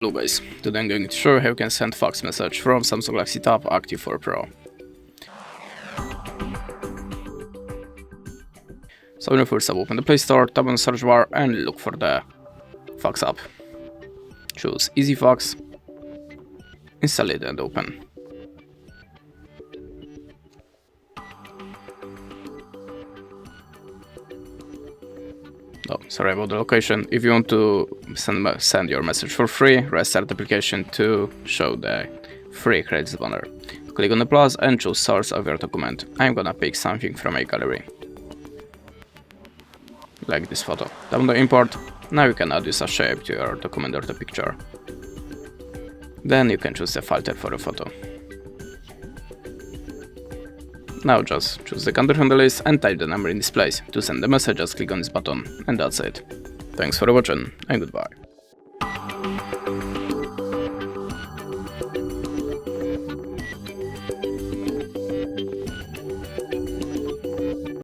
Hello guys, today I'm going to show you how you can send fax message from Samsung Galaxy Tab Active4 Pro. So when you first open the Play Store, tap on the search bar and look for the fax app. Choose Easy Fax, install it and open. Oh, sorry about the location. If you want to send your message for free, restart the application to show the free credits banner. Click on the plus and choose source of your document. I'm gonna pick something from my gallery, like this photo. Tap on the import. Now you can add this as shape to your document or the picture. Then you can choose the filter for the photo. Now just choose the country from the list and type the number in this place. To send the message, just click on this button, and that's it. Thanks for watching and goodbye.